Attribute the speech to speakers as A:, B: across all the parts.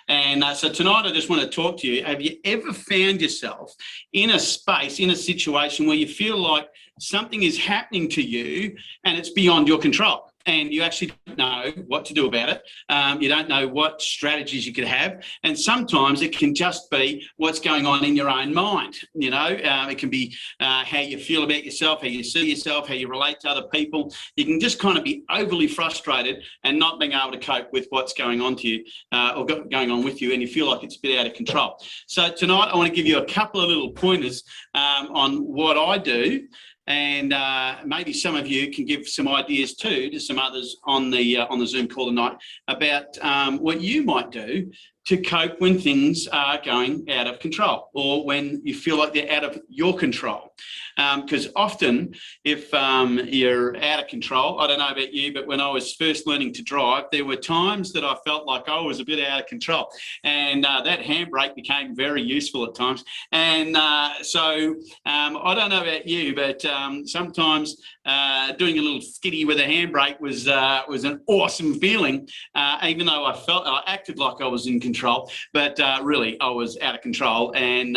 A: And so tonight I just want to talk to you. Have you ever found yourself in a space, in a situation where you feel like something is happening to you and it's beyond your control? And you actually don't know what to do about it. You don't know what strategies you could have. And sometimes it can just be what's going on in your own mind. You know, it can be how you feel about yourself, how you see yourself, how you relate to other people. You can just kind of be overly frustrated and not being able to cope with what's going on to you or going on with you, and you feel like it's a bit out of control. So tonight I want to give you a couple of little pointers on what I do. And maybe some of you can give some ideas too to some others on the Zoom call tonight about what you might do to cope when things are going out of control or when you feel like they're out of your control. Because often if you're out of control, I don't know about you, but when I was first learning to drive, there were times that I felt like I was a bit out of control, and that handbrake became very useful at times. And so I don't know about you, but sometimes doing a little skiddy with a handbrake was an awesome feeling, even though I acted like I was in control, but really I was out of control. And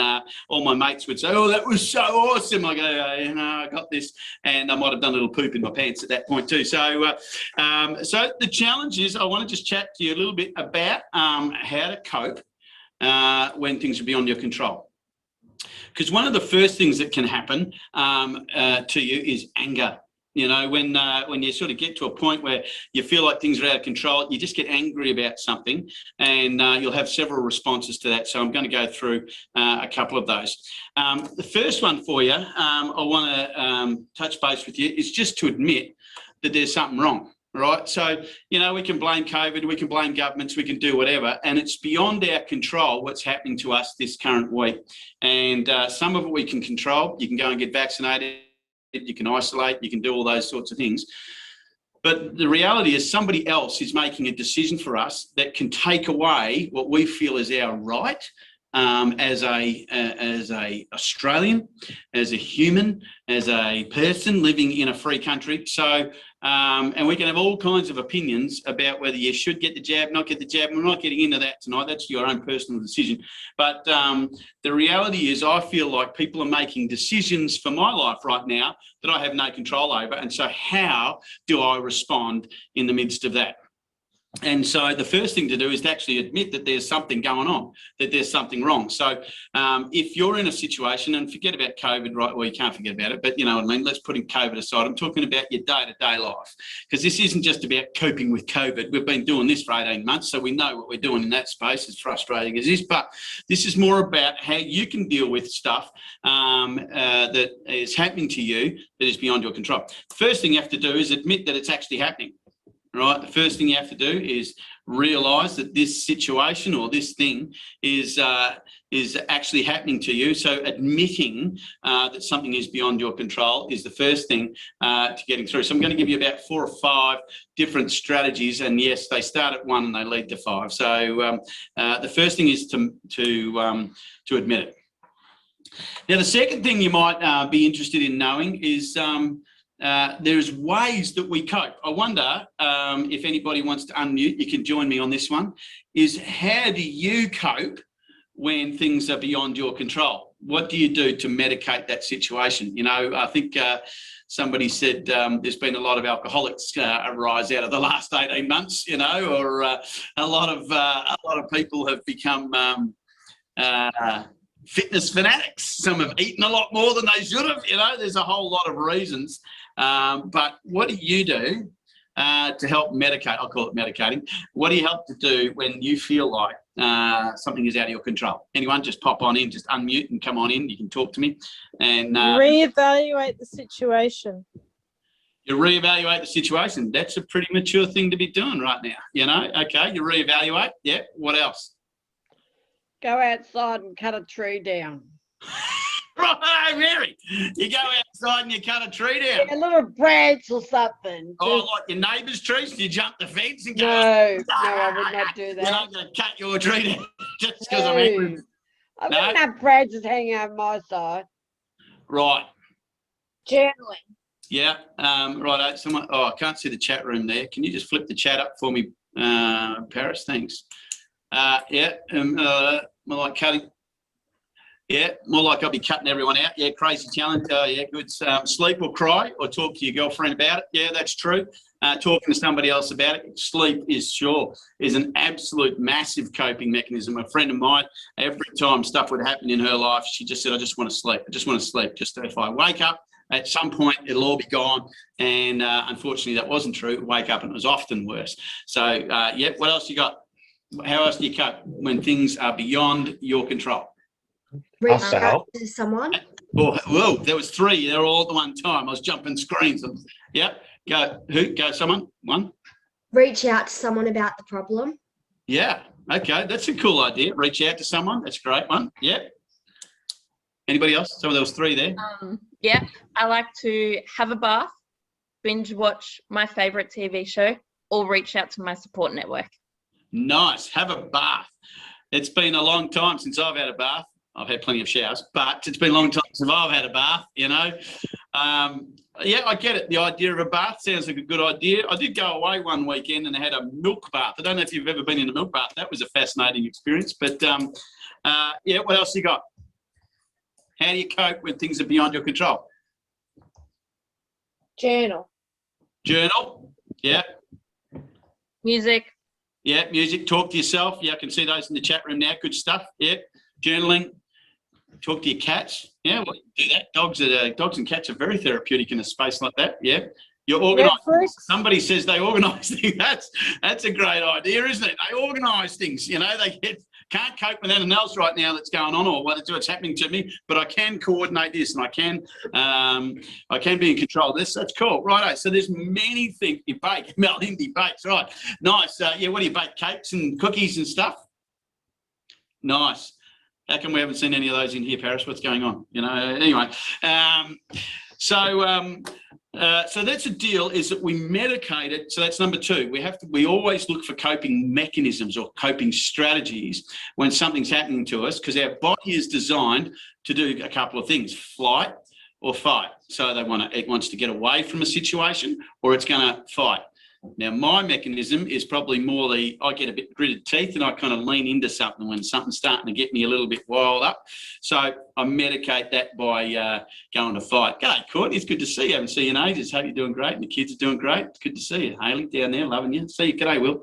A: all my mates would say, "Oh, that was so awesome." I go, I got this, and I might have done a little poop in my pants at that point too. So, so the challenge is, I want to just chat to you a little bit about how to cope when things are beyond your control. Because one of the first things that can happen to you is anger. You know, when you sort of get to a point where you feel like things are out of control, you just get angry about something, and you'll have several responses to that. So I'm going to go through a couple of those. The first one for you, I want to touch base with you, is just to admit that there's something wrong. Right. So, you know, we can blame COVID, we can blame governments, we can do whatever, and it's beyond our control what's happening to us this current week. And some of it we can control. You can go and get vaccinated, you can isolate, you can do all those sorts of things. But the reality is somebody else is making a decision for us that can take away what we feel is our right as a Australian, as a human, as a person living in a free country. So, and we can have all kinds of opinions about whether you should get the jab, not get the jab. We're not getting into that tonight. That's your own personal decision. But the reality is I feel like people are making decisions for my life right now that I have no control over. And so how do I respond in the midst of that? And so the first thing to do is to actually admit that there's something going on, that there's something wrong. So if you're in a situation, and forget about COVID, right? Well, you can't forget about it, but you know what I mean? Let's put COVID aside. I'm talking about your day-to-day life, because this isn't just about coping with COVID. We've been doing this for 18 months, so we know what we're doing in that space, as frustrating as this, but this is more about how you can deal with stuff that is happening to you that is beyond your control. The first thing you have to do is admit that it's actually happening. Right. The first thing you have to do is realise that this situation or this thing is actually happening to you. So admitting that something is beyond your control is the first thing to getting through. So I'm going to give you about 4 or 5 different strategies, and yes, they start at 1 and they lead to 5. So the first thing is to admit it. Now, the second thing you might be interested in knowing is there's ways that we cope. I wonder if anybody wants to unmute, you can join me on this one, is how do you cope when things are beyond your control? What do you do to medicate that situation? You know, I think somebody said there's been a lot of alcoholics arise out of the last 18 months, you know, or a lot of people have become fitness fanatics. Some have eaten a lot more than they should have, you know, there's a whole lot of reasons. But what do you do to help medicate? I'll call it medicating. What do you help to do when you feel like something is out of your control? Anyone, just pop on in, just unmute and come on in. You can talk to me. And
B: reevaluate the situation.
A: You reevaluate the situation. That's a pretty mature thing to be doing right now. You know, okay, you reevaluate. Yeah, what else?
C: Go outside and cut a tree down.
A: Right, Mary. You go outside and you cut a tree down.
C: Yeah, a little branch or something.
A: Oh, like your neighbour's trees? Do you jump the fence and go?
C: No, I would not do that.
A: You're not going to cut your tree down just because I'm angry.
C: I wouldn't have branches hanging over my side.
A: Right.
C: Generally.
A: Yeah. Right. Someone. Oh, I can't see the chat room there. Can you just flip the chat up for me, Paris? Thanks. More like cutting. Yeah, more like I'll be cutting everyone out. Yeah, crazy challenge. Yeah, good. Sleep or cry or talk to your girlfriend about it. Yeah, that's true. Talking to somebody else about it. Sleep is an absolute massive coping mechanism. A friend of mine, every time stuff would happen in her life, she just said, I just want to sleep. I just want to sleep. Just if I wake up, at some point it'll all be gone. And unfortunately, that wasn't true. Wake up and it was often worse. So, yeah, what else you got? How else do you cope when things are beyond your control?
D: Reach out to someone.
A: Oh, whoa, there was 3. They were all at the one time. I was jumping screens. Yep. Go. Who? Go. Someone. One.
D: Reach out to someone about the problem.
A: Yeah. Okay. That's a cool idea. Reach out to someone. That's a great one. Yeah. Anybody else? There was 3 there.
E: Yeah. I like to have a bath, binge watch my favorite TV show, or reach out to my support network. Nice.
A: Have a bath. It's been a long time since I've had a bath. I've had plenty of showers, but it's been a long time since I've had a bath, you know. Yeah, I get it. The idea of a bath sounds like a good idea. I did go away one weekend and I had a milk bath. I don't know if you've ever been in a milk bath. That was a fascinating experience. But, yeah, what else you got? How do you cope when things are beyond your control?
B: Journal.
A: Journal. Yeah.
E: Music.
A: Yeah, music. Talk to yourself. Yeah, I can see those in the chat room now. Good stuff. Yeah. Journaling. Talk to your cats. Yeah, well, do that. Dogs and cats are very therapeutic in a space like that. Yeah. You're organised. Somebody says they organise things. That's a great idea, isn't it? They organise things. You know, can't cope with anything else right now that's going on or what's happening to me, but I can coordinate this and I can be in control of this. That's cool. Righto. So there's many things you bake. Melindy bakes, right? Nice. Yeah. What do you bake? Cakes and cookies and stuff. Nice. How come we haven't seen any of those in here, Paris? What's going on? You know. Anyway, so that's a deal. Is that we medicate it? So that's number 2. We always look for coping mechanisms or coping strategies when something's happening to us, because our body is designed to do a couple of things: flight or fight. So it wants to get away from a situation, or it's going to fight. Now, my mechanism is probably more I get a bit gritted teeth and I kind of lean into something when something's starting to get me a little bit wild up. So I medicate that by going to fight. G'day, Courtney. It's good to see you. I haven't seen you in ages. Hope you're doing great and the kids are doing great. It's good to see you. Hayley down there, loving you. See you. G'day, Will.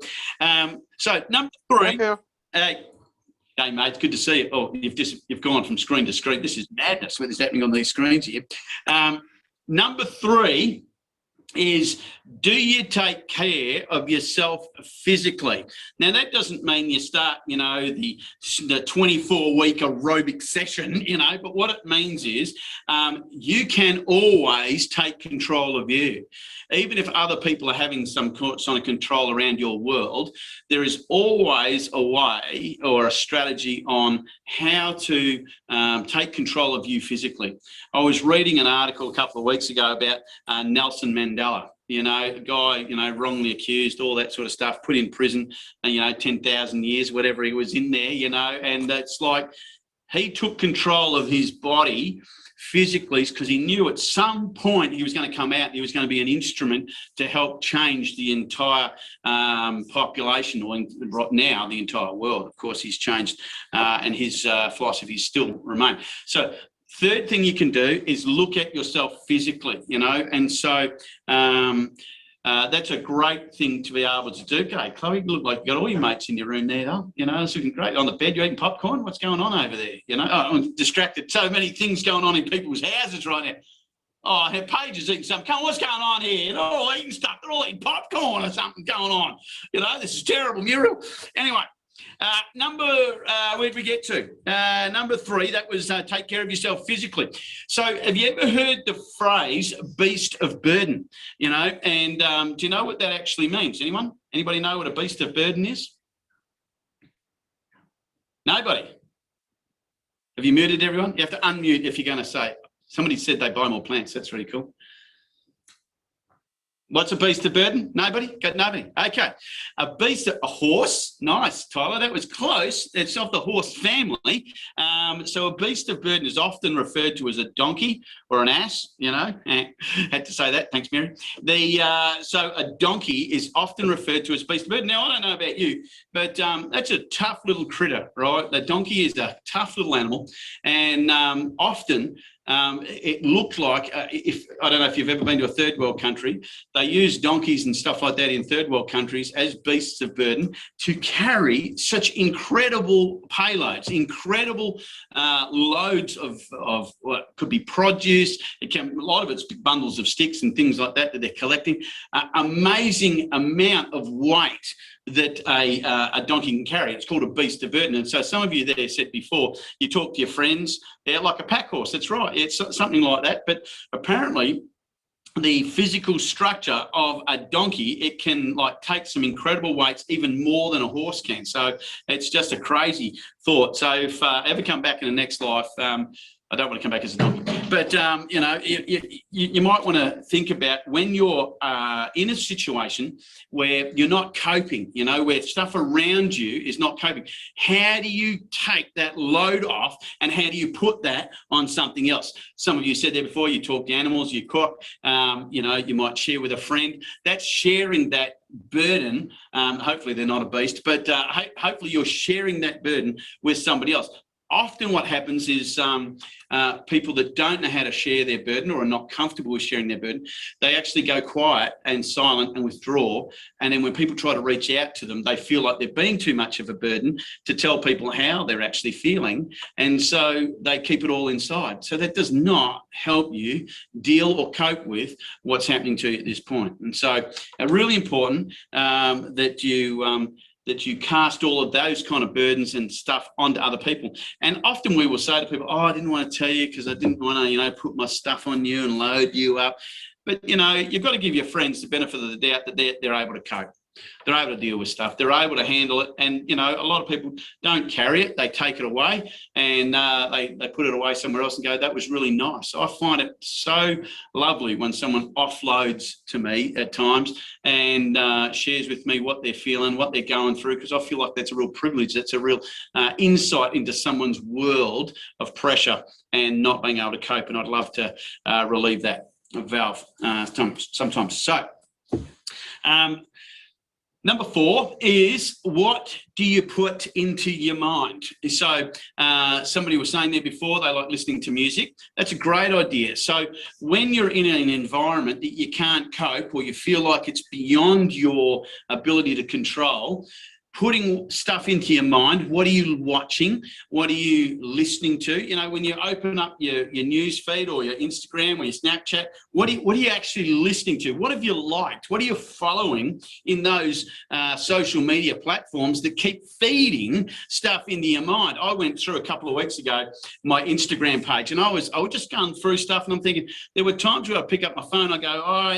A: So number 3. Hey, mate. It's good to see you. Oh, you've gone from screen to screen. This is madness what is happening on these screens here. Number 3 is, do you take care of yourself physically? Now, that doesn't mean you start, you know, the 24-week aerobic session, you know, but what it means is you can always take control of you. Even if other people are having some sort of control around your world, there is always a way or a strategy on how to take control of you physically. I was reading an article a couple of weeks ago about Nelson Mandela. You know, a guy, you know, wrongly accused, all that sort of stuff, put in prison, you know, 10,000 years, whatever he was in there, you know, and it's like he took control of his body physically because he knew at some point he was going to come out and he was going to be an instrument to help change the entire population, or right now the entire world. Of course, he's changed and his philosophies still remain. So, third thing you can do is look at yourself physically, you know, and so that's a great thing to be able to do. Okay, Chloe, you look like you got all your mates in your room there, though. You know, it's looking great. On the bed, you're eating popcorn. What's going on over there? You know, I'm distracted. So many things going on in people's houses right now. Oh, Paige is eating something. Come on, what's going on here? They're all eating stuff. They're all eating popcorn or something going on. You know, this is terrible, Muriel. Anyway. Where'd we get to? Number 3, that was take care of yourself physically. So have you ever heard the phrase beast of burden? You know, and do you know what that actually means? Anyone? Anybody know what a beast of burden is? Nobody? Have you muted everyone? You have to unmute if you're going to say it. Somebody said they buy more plants. That's really cool. What's a beast of burden? Nobody? Got nobody? Okay. A horse. Nice, Tyler. That was close. It's of the horse family. So a beast of burden is often referred to as a donkey or an ass, you know. Had to say that. Thanks, Mary. So a donkey is often referred to as beast of burden. Now, I don't know about you, but that's a tough little critter, right? The donkey is a tough little animal, and often it looked like, if I don't know if you've ever been to a third world country, they use donkeys and stuff like that in third world countries as beasts of burden to carry such incredible payloads, incredible loads of what could be produce. A lot of it's bundles of sticks and things like that they're collecting. Amazing amount of weight that a donkey can carry. It's called a beast of burden. And so some of you there said before, you talk to your friends, they're like a pack horse. That's right. It's something like that. But apparently the physical structure of a donkey, it can like take some incredible weights, even more than a horse can. So it's just a crazy thought. So if I ever come back in the next life, I don't want to come back as a donkey, but you know, you might want to think about when you're in a situation where you're not coping, you know, where stuff around you is not coping. How do you take that load off, and how do you put that on something else? Some of you said there before, you talk to animals, you cook, you know, you might share with a friend. That's sharing that burden. Hopefully they're not a beast, but hopefully you're sharing that burden with somebody else. Often what happens is people that don't know how to share their burden or are not comfortable with sharing their burden, they actually go quiet and silent and withdraw. And then when people try to reach out to them, they feel like they're being too much of a burden to tell people how they're actually feeling. And so they keep it all inside. So that does not help you deal or cope with what's happening to you at this point. And so really important that you cast all of those kind of burdens and stuff onto other people. And often we will say to people, oh, I didn't want to tell you because I didn't want to, you know, put my stuff on you and load you up. But, you know, you've got to give your friends the benefit of the doubt that they're able to cope. They're able to deal with stuff. They're able to handle it. And, you know, a lot of people don't carry it. They take it away and they put it away somewhere else and go, that was really nice. I find it so lovely when someone offloads to me at times and shares with me what they're feeling, what they're going through, because I feel like that's a real privilege. That's a real insight into someone's world of pressure and not being able to cope. And I'd love to relieve that valve sometimes. So, number 4 is, what do you put into your mind? So somebody was saying there before, they like listening to music. That's a great idea. So when you're in an environment that you can't cope or you feel like it's beyond your ability to control, putting stuff into your mind. What are you watching? What are you listening to? You know, when you open up your news feed or your Instagram or your Snapchat, what are you actually listening to? What have you liked? What are you following in those social media platforms that keep feeding stuff into your mind? I went through a couple of weeks ago my Instagram page, and I was just going through stuff, and I'm thinking, there were times where I pick up my phone, I go, oh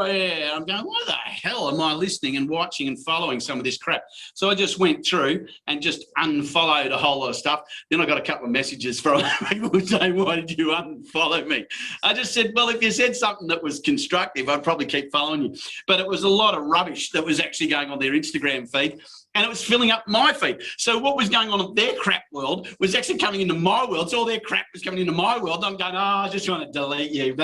A: yeah. I'm going, why the hell am I listening and watching and following some of this crap? So I just went through and just unfollowed a whole lot of stuff. Then I got a couple of messages from people saying, why did you unfollow me? I just said, well, if you said something that was constructive, I'd probably keep following you. But it was a lot of rubbish that was actually going on their Instagram feed, and it was filling up my feed. So what was going on in their crap world was actually coming into my world. So all their crap was coming into my world. I'm going, oh, I just want to delete you,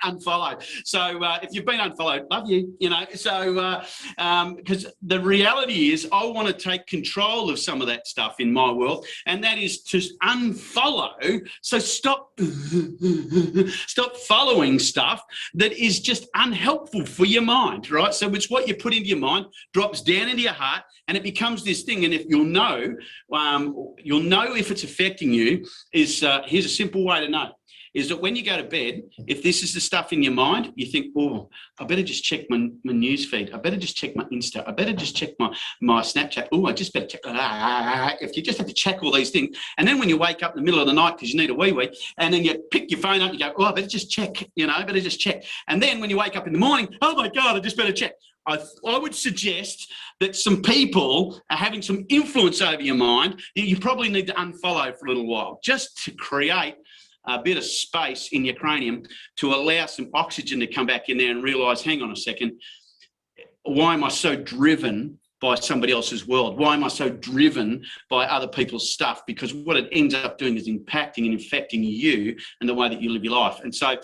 A: unfollow. So if you've been unfollowed, love you, you know. So because the reality is, I want to take control of some of that stuff in my world, and that is to unfollow. So stop following stuff that is just unhelpful for your mind, right? So it's what you put into your mind drops down into your heart, and it becomes this thing. And if you'll know if it's affecting you, is here's a simple way to know. Is that when you go to bed, if this is the stuff in your mind, you think, oh, I better just check my news feed. I better just check my Insta. I better just check my Snapchat. Oh, I just better check. If you just have to check all these things. And then when you wake up in the middle of the night because you need a wee, and then you pick your phone up, you go, oh, I better just check, I better just check. And then when you wake up in the morning, oh my God, I just better check. I would suggest that some people are having some influence over your mind. You probably need to unfollow for a little while just to create a bit of space in your cranium to allow some oxygen to come back in there and realise, hang on a second, why am I so driven by somebody else's world? Why am I so driven by other people's stuff? Because what it ends up doing is impacting and infecting you and the way that you live your life. And so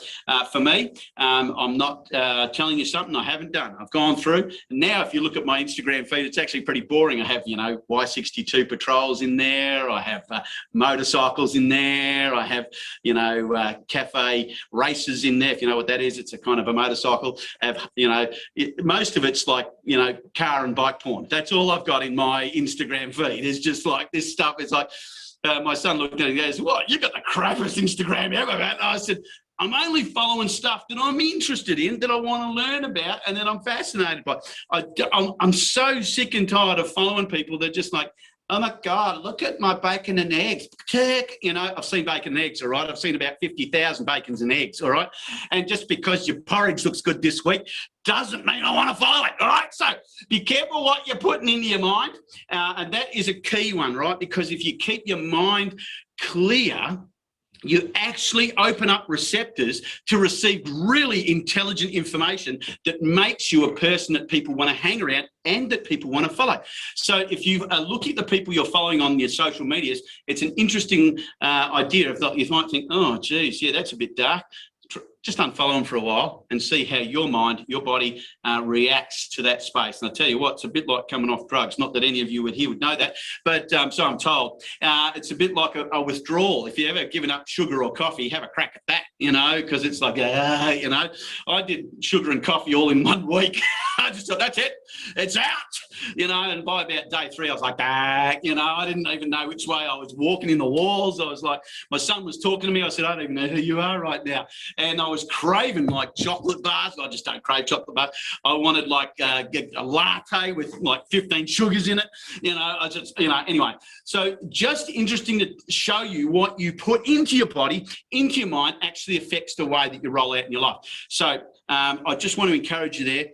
A: for me, I'm not telling you something I haven't done. I've gone through. And now if you look at my Instagram feed, it's actually pretty boring. I have, you know, Y62 patrols in there. I have motorcycles in there. I have, you know, cafe races in there. If you know what that is, it's a kind of a motorcycle. I have, you know, most of it's like, you know, car and bike porn. That's all I've got in my Instagram feed. It's just like this stuff. It's like my son looked at it and goes, "What? You got the crappiest Instagram ever, man." And I said, "I'm only following stuff that I'm interested in, that I want to learn about, and that I'm fascinated by." I'm so sick and tired of following people that just like, "Oh my God, look at my bacon and eggs." You know, I've seen bacon and eggs, all right? I've seen about 50,000 bacons and eggs, all right? And just because your porridge looks good this week doesn't mean I want to follow it, all right? So be careful what you're putting into your mind. And that is a key one, right? Because if you keep your mind clear, you actually open up receptors to receive really intelligent information that makes you a person that people want to hang around and that people want to follow. So if you look at the people you're following on your social medias, it's an interesting idea of that. You might think, oh, geez, yeah, that's a bit dark. Just unfollow them for a while and see how your mind, your body reacts to that space. And I tell you what, it's a bit like coming off drugs. Not that any of you here would know that, but so I'm told. It's a bit like a withdrawal. If you've ever given up sugar or coffee, have a crack at that, you know, because it's like, you know, I did sugar and coffee all in 1 week. I just thought, that's it, it's out, you know, and by about day 3, I was like, you know, I didn't even know which way I was walking in the walls. I was like, my son was talking to me. I said, I don't even know who you are right now. And I was craving like chocolate bars. I just don't crave chocolate bars. I wanted like a latte with like 15 sugars in it. You know, I just, you know, anyway. So just interesting to show you what you put into your body, into your mind, actually affects the way that you roll out in your life. So I just want to encourage you there.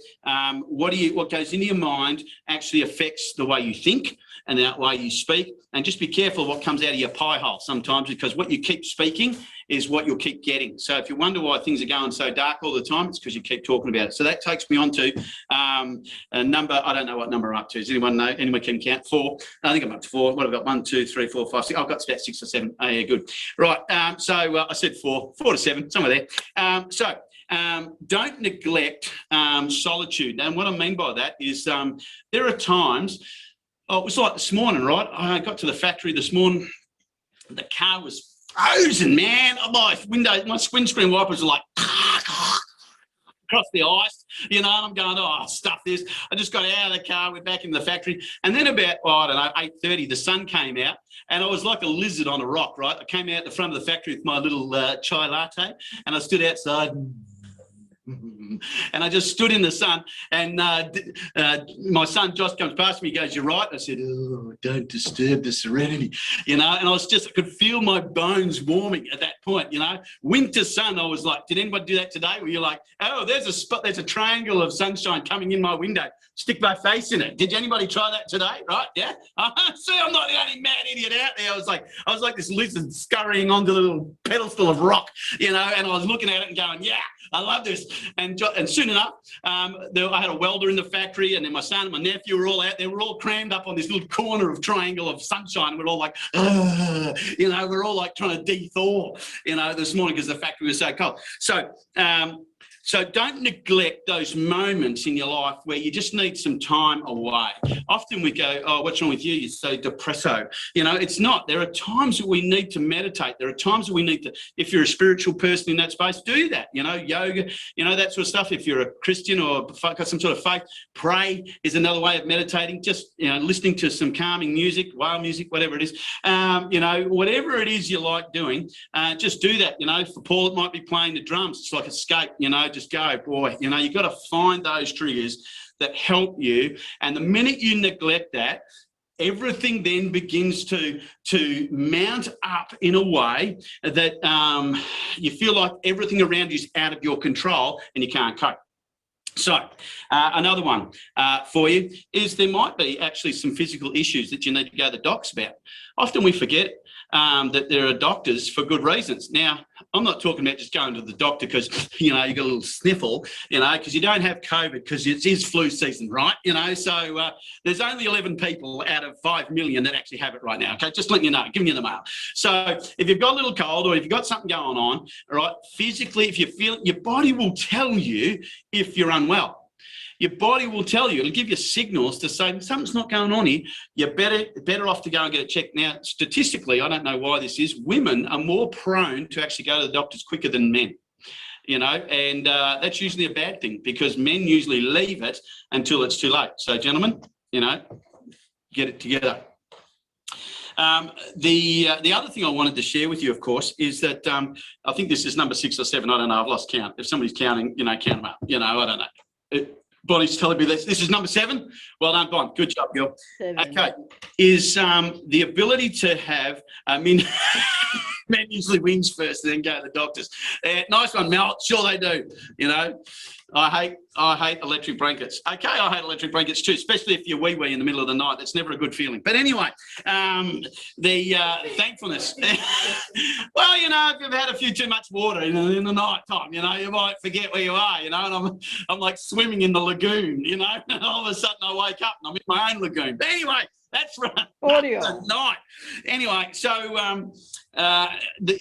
A: What goes into your mind actually affects the way you think and the way you speak. And just be careful what comes out of your pie hole sometimes, because what you keep speaking is what you'll keep getting. So if you wonder why things are going so dark all the time, it's because you keep talking about it. So that takes me on to a number. I don't know what number I'm up to. Does anyone know? Anyone can count? 4. I think I'm up to 4. What have I got? 1, 2, 3, 4, 5, 6. I've got about 6 or 7. Oh, yeah, good. Right. So I said 4 to 7, somewhere there. Don't neglect solitude. And what I mean by that is there are times, it was like this morning, right? I got to the factory this morning. The car was frozen, man. My windscreen wipers are like across the ice, you know, and I'm going, oh, stuff this. I just got out of the car, went back in the factory, and then about, I don't know, 8:30, the sun came out, and I was like a lizard on a rock, right? I came out the front of the factory with my little chai latte, and I stood outside, and I just stood in the sun, and my son Josh comes past me, he goes, "You're right." I said, "Oh, don't disturb the serenity," you know, and I could feel my bones warming at that point, you know. Winter sun, I was like, did anybody do that today? Where you're like, oh, there's a triangle of sunshine coming in my window, stick my face in it. Did anybody try that today? Right? Yeah. See, I'm not the only mad idiot out there. I was like this lizard scurrying onto the little pedestal of rock, you know, and I was looking at it and going, yeah, I love this. And soon enough, I had a welder in the factory, and then my son and my nephew were all out there. We're all crammed up on this little corner of triangle of sunshine. We're all like, you know, we're all like trying to de-thaw, you know, this morning because the factory was so cold. So don't neglect those moments in your life where you just need some time away. Often we go, oh, what's wrong with you? You're so depresso. You know, it's not. There are times that we need to meditate. There are times that we need to, if you're a spiritual person in that space, do that. You know, yoga, you know, that sort of stuff. If you're a Christian or got some sort of faith, pray is another way of meditating. Just, you know, listening to some calming music, whale music, whatever it is. You know, whatever it is you like doing, just do that. You know, for Paul, it might be playing the drums. It's like escape, you know, just go, boy, you know, you've got to find those triggers that help you. And the minute you neglect that, everything then begins to mount up in a way that you feel like everything around you is out of your control and you can't cope. So another one for you is there might be actually some physical issues that you need to go to the docs about. Often we forget that there are doctors for good reasons. Now, I'm not talking about just going to the doctor because, you know, you got a little sniffle, you know, because you don't have COVID because it is flu season, right? You know, so there's only 11 people out of 5 million that actually have it right now. Okay, just letting you know, giving you the mail. So if you've got a little cold or if you've got something going on, all right, physically, if you feel it, your body will tell you if you're unwell. Your body will tell you, it'll give you signals to say something's not going on here. You're better off to go and get it checked. Now, statistically, I don't know why this is, women are more prone to actually go to the doctors quicker than men, you know, and that's usually a bad thing because men usually leave it until it's too late. So, gentlemen, you know, get it together. The other thing I wanted to share with you, of course, is that I think this is number 6 or 7. I don't know. I've lost count. If somebody's counting, you know, count them up. You know, I don't know. Bonnie's telling me this is number 7. Well done, Bon. Good job, girl.
C: 7.
A: Okay. Is the ability to have, men usually wins first and then go to the doctors. Nice one, Mel. Sure they do. You know, I hate electric blankets. Okay, I hate electric blankets too, especially if you're wee-wee in the middle of the night. That's never a good feeling. But anyway, the thankfulness. Well, you know, if you've had a few too much water in the night time, you know, you might forget where you are, you know, and I'm like swimming in the lagoon, you know, and all of a sudden I wake up and I'm in my own lagoon. But anyway, that's right.
C: Audio.
A: Night. Anyway, so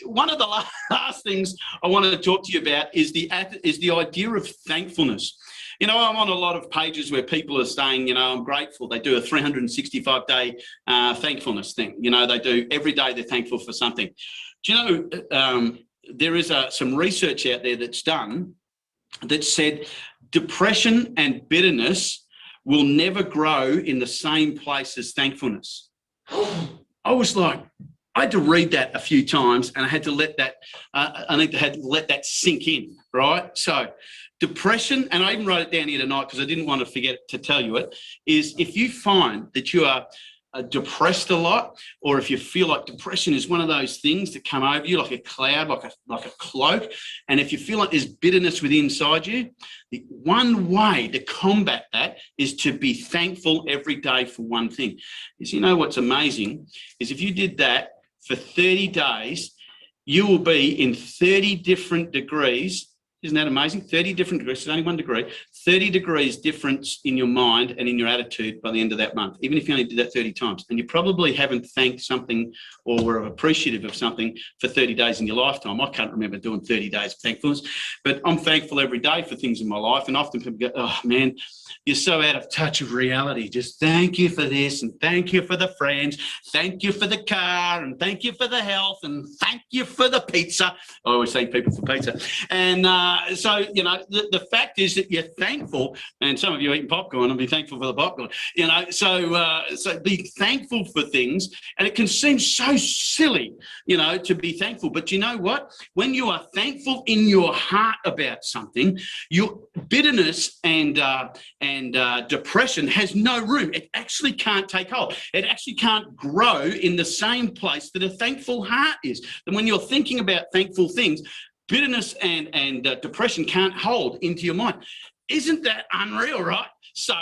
A: one of the last things I wanted to talk to you about is the idea of thankfulness. You know, I'm on a lot of pages where people are saying, you know, I'm grateful. They do a 365-day thankfulness thing. You know, they do every day they're thankful for something. Do you know, there is some research out there that's done that said depression and bitterness will never grow in the same place as thankfulness. I was like, I had to read that a few times and I had to let that, let that sink in, right? So depression, and I even wrote it down here tonight because I didn't want to forget to tell you it, is if you find that you are depressed a lot, or if you feel like depression is one of those things that come over you like a cloud, like a cloak, and if you feel like there's bitterness within inside you, the one way to combat that is to be thankful every day for one thing. Is, you know what's amazing is if you did that for 30 days, you will be in 30 different degrees. Isn't that amazing? 30 different degrees, it's only 1 degree, 30 degrees difference in your mind and in your attitude by the end of that month, even if you only did that 30 times. And you probably haven't thanked something or were appreciative of something for 30 days in your lifetime. I can't remember doing 30 days of thankfulness, but I'm thankful every day for things in my life. And often people go, oh man, you're so out of touch of reality. Just thank you for this and thank you for the friends, thank you for the car and thank you for the health and thank you for the pizza. I always thank people for pizza. And so, you know, the fact is that you're thankful, and some of you eating popcorn and be thankful for the popcorn, you know, so be thankful for things. And it can seem so silly, you know, to be thankful. But you know what? When you are thankful in your heart about something, your bitterness and depression has no room. It actually can't take hold. It actually can't grow in the same place that a thankful heart is. And when you're thinking about thankful things, bitterness and depression can't hold into your mind. Isn't that unreal, right? So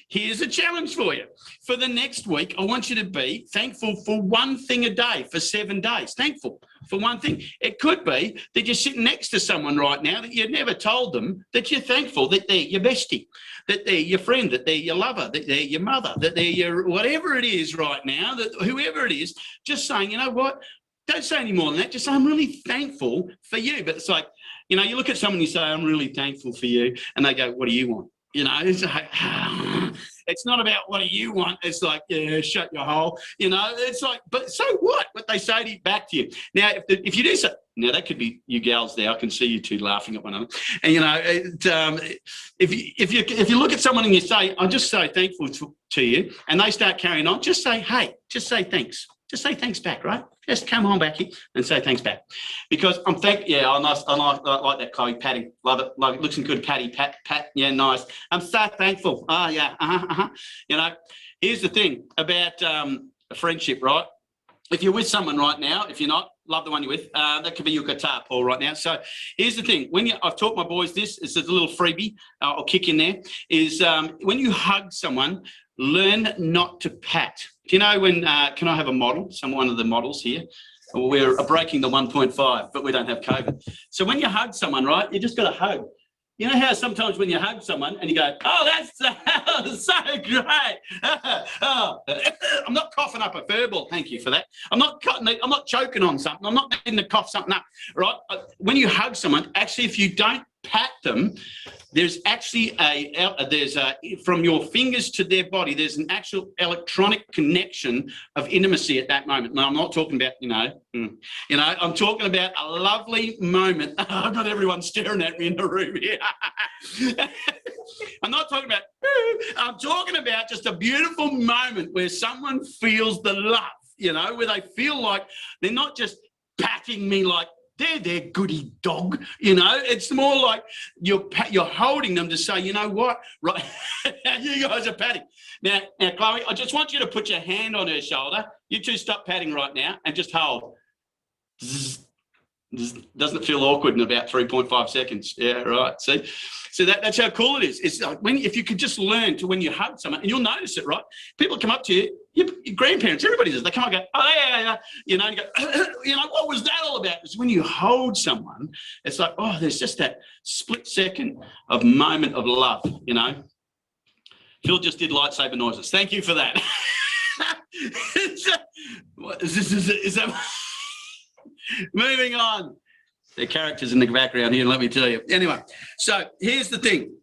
A: here's a challenge for you. For the next week, I want you to be thankful for one thing a day for 7 days. Thankful for one thing. It could be that you're sitting next to someone right now that you've never told them that you're thankful, that they're your bestie, that they're your friend, that they're your lover, that they're your mother, that they're your whatever it is right now, that whoever it is, just saying, you know what? Don't say any more than that. Just say, I'm really thankful for you. But it's like, you know, you look at someone and you say, I'm really thankful for you. And they go, what do you want? You know, it's like, it's not about what do you want. It's like, yeah, shut your hole. You know, it's like, but so what? What they say to you, back to you. Now, if you do so, now that could be you gals there. I can see you two laughing at one another. And, you know, if you look at someone and you say, I'm just so thankful to you, and they start carrying on, just say, hey, just say thanks. Just say thanks back, right? Just come on back here and say thanks back. Because I like that, Chloe, Patty. Love it. Love it. Looks good, Patty. Pat. Yeah, nice. I'm so thankful. Oh, yeah. You know, here's the thing about a friendship, right? If you're with someone right now, if you're not, love the one you're with. That could be your guitar, Paul, right now. So here's the thing. I've taught my boys this. It's a little freebie. I'll kick in there. Is when you hug someone, learn not to pat. Do you know when, can I have a model? One of the models here. We're breaking the 1.5, but we don't have COVID. So when you hug someone, right, you just got to hug. You know how sometimes when you hug someone and you go, oh, that's so great. I'm not coughing up a furball. Thank you for that. I'm not choking on something. I'm not needing to cough something up, right? When you hug someone, actually, if you don't pat them, there's actually from your fingers to their body, there's an actual electronic connection of intimacy at that moment. Now, I'm not talking about, I'm talking about a lovely moment. I've got everyone staring at me in the room here. I'm not talking about, I'm talking about just a beautiful moment where someone feels the love, where they feel like they're not just patting me like, there, goody dog. It's more like you're holding them to say, you know what, right? You guys are patting. Now, Chloe, I just want you to put your hand on her shoulder. You two stop patting right now and just hold. Doesn't it feel awkward in about 3.5 seconds? Yeah, right. See? So that's how cool it is. It's like if you could just learn to, when you hug someone, and you'll notice it, right? People come up to you, your grandparents, everybody does. They come and go, oh, yeah. And you go, what was that all about? It's when you hold someone, it's like, oh, there's just that split second of moment of love, Phil just did lightsaber noises. Thank you for that. Is that moving on? The characters in the background here, let me tell you. Anyway, so here's the thing.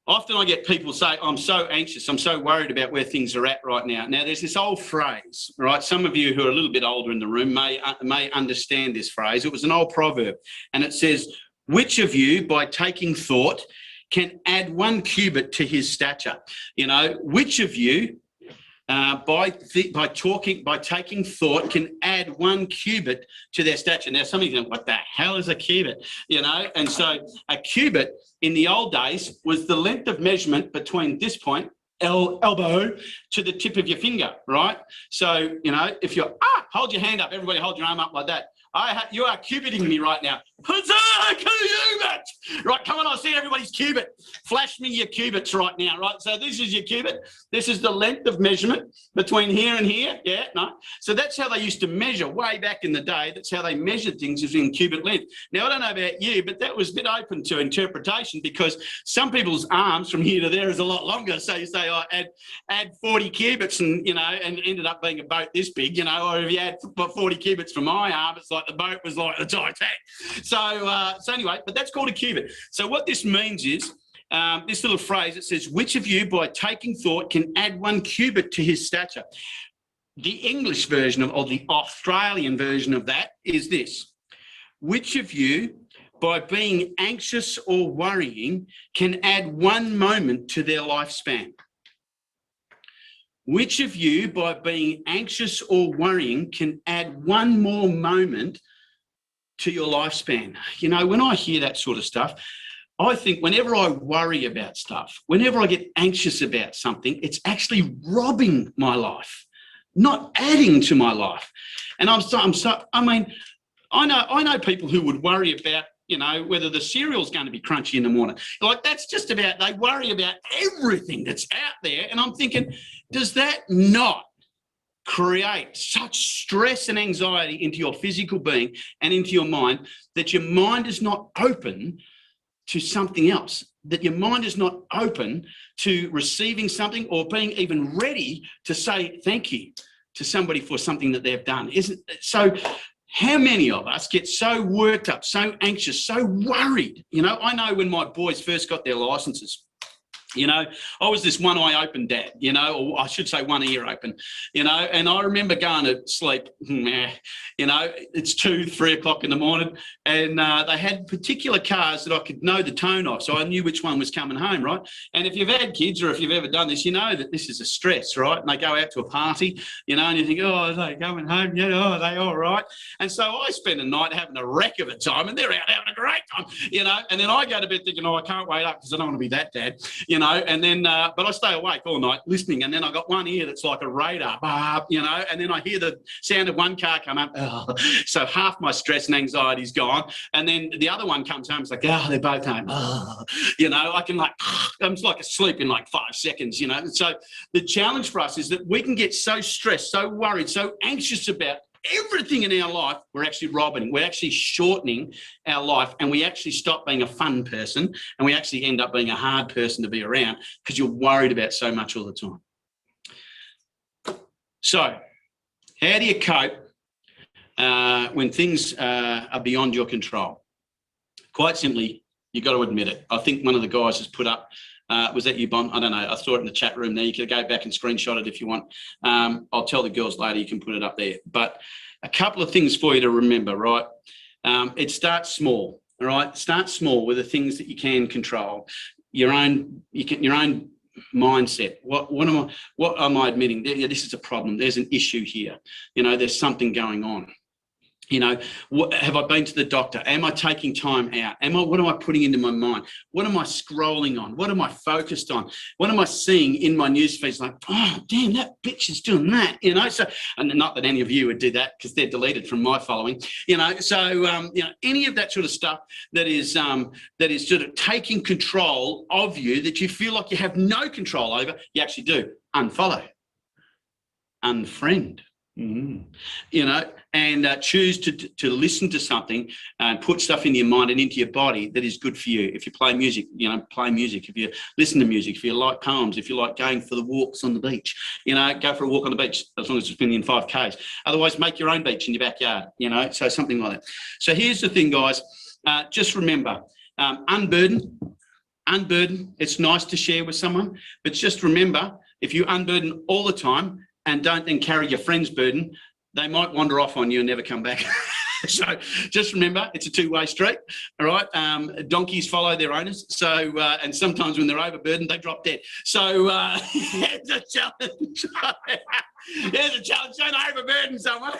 A: Often I get people say, I'm so anxious, I'm so worried about where things are at right now. Now, there's this old phrase, right? Some of you who are a little bit older in the room may understand this phrase. It was an old proverb, and it says, which of you, by taking thought, can add 1 cubit to his stature? Which of you, by taking thought, can add 1 cubit to their stature? Now, some of you think, what the hell is a cubit? And so a cubit in the old days was the length of measurement between this point, elbow, to the tip of your finger, right? So, if you're, hold your hand up, everybody hold your arm up like that. You are cubiting me right now. Huzzah, cubit! Right, come on, I see everybody's cubit. Flash me your cubits right now, right? So this is your cubit. This is the length of measurement between here and here. Yeah, no. So that's how they used to measure way back in the day. That's how they measured things, is in cubit length. Now, I don't know about you, but that was a bit open to interpretation, because some people's arms from here to there is a lot longer. So you say, add 40 cubits and ended up being a boat this big, or if you add 40 cubits from my arm, it's like the boat was like the Titanic. So anyway, but that's called a cubit. So what this means is, this little phrase, it says, which of you, by taking thought, can add 1 cubit to his stature? The English version or the Australian version of that is this: which of you, by being anxious or worrying, can add 1 moment to their lifespan? Which of you, by being anxious or worrying, can add 1 more moment to your lifespan? When I hear that sort of stuff, I think whenever I worry about stuff, whenever I get anxious about something, it's actually robbing my life, not adding to my life. And I know people who would worry about, whether the cereal's going to be crunchy in the morning. Like, that's just about, they worry about everything that's out there. And I'm thinking, does that not create such stress and anxiety into your physical being and into your mind, that your mind is not open to something else, that your mind is not open to receiving something or being even ready to say thank you to somebody for something that they've done? Isn't it? So how many of us get so worked up, so anxious, so worried? I know when my boys first got their licenses, I was this one eye open dad, or I should say one ear open, and I remember going to sleep, it's 2, 3 o'clock in the morning, and they had particular cars that I could know the tone of, so I knew which one was coming home, right? And if you've had kids, or if you've ever done this, you know that this is a stress, right? And they go out to a party, and you think, oh, are they coming home? Yeah, oh, are they all right? And so I spend the night having a wreck of a time, and they're out having a great time, and then I go to bed thinking, oh, I can't wait up because I don't want to be that dad, and then, but I stay awake all night listening. And then I got one ear that's like a radar, and then I hear the sound of one car come up. Oh, so half my stress and anxiety is gone. And then the other one comes home. It's like, oh, they're both home. Oh, I can I'm like asleep in like 5 seconds, So the challenge for us is that we can get so stressed, so worried, so anxious about everything in our life, we're actually shortening our life, and we actually stop being a fun person, and we actually end up being a hard person to be around because you're worried about so much all the time. So how do you cope when things are beyond your control? Quite simply, you've got to admit it. I think one of the guys has put up, was that you, Bon? I don't know. I saw it in the chat room there. You could go back and screenshot it if you want. I'll tell the girls later, you can put it up there. But a couple of things for you to remember, right? It starts small, all right? Start small with the things that you can control. Your own mindset. What am I admitting? This is a problem. There's an issue here. There's something going on. Have I been to the doctor? Am I taking time out? What am I putting into my mind? What am I scrolling on? What am I focused on? What am I seeing in my newsfeed? It's like, oh, damn, that bitch is doing that, So, and not that any of you would do that because they're deleted from my following, So, any of that sort of stuff that is sort of taking control of you that you feel like you have no control over, you actually do. Unfollow, unfriend. And choose to listen to something and put stuff into your mind and into your body that is good for you. If you play music, play music. If you listen to music, if you like poems, if you like going for the walks on the beach, go for a walk on the beach as long as it's within 5Ks. Otherwise, make your own beach in your backyard, so something like that. So here's the thing, guys. Just remember, unburden. It's nice to share with someone, but just remember, if you unburden all the time, and don't then carry your friend's burden, they might wander off on you and never come back. So just remember, it's a two-way street, all right? Donkeys follow their owners. So, and sometimes when they're overburdened, they drop dead. So it's a challenge. There's a challenge, don't overburden someone.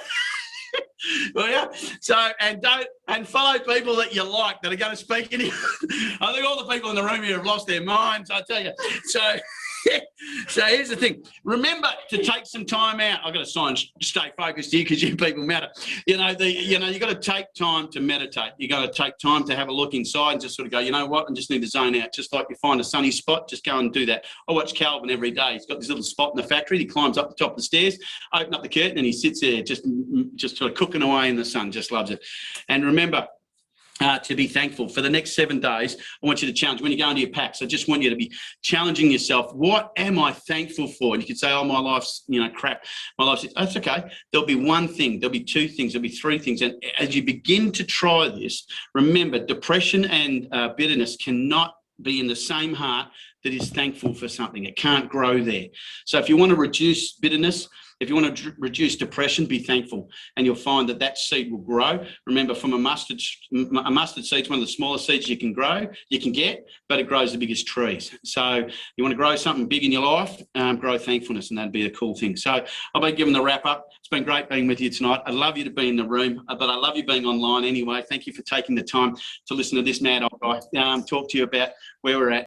A: Well, yeah. So, and follow people that you like that are going to speak in here. I think all the people in the room here have lost their minds, I tell you. So here's the thing. Remember to take some time out. I've got to stay focused here because you people matter. You've got to take time to meditate. You've got to take time to have a look inside and just sort of go, you know what, I just need to zone out. Just like you find a sunny spot, just go and do that. I watch Calvin every day. He's got this little spot in the factory. He climbs up the top of the stairs, open up the curtain, and he sits there just sort of cooking away in the sun. Just loves it. And remember, to be thankful. For the next 7 days, I want you to challenge. When you go into your packs, I just want you to be challenging yourself. What am I thankful for? And you could say, oh, my life's, crap. My life's, that's okay. There'll be one thing. There'll be 2 things. There'll be 3 things. And as you begin to try this, remember, depression and bitterness cannot be in the same heart that is thankful for something. It can't grow there. So if you want to reduce bitterness, if you want to reduce depression, be thankful, and you'll find that seed will grow. Remember, from a mustard seed is one of the smallest seeds you can get, but it grows the biggest trees. So you want to grow something big in your life, grow thankfulness, and that'd be a cool thing. So I'll be giving the wrap up. It's been great being with you tonight. I'd love you to be in the room, but I love you being online anyway. Thank you for taking the time to listen to this mad old guy talk to you about where we're at.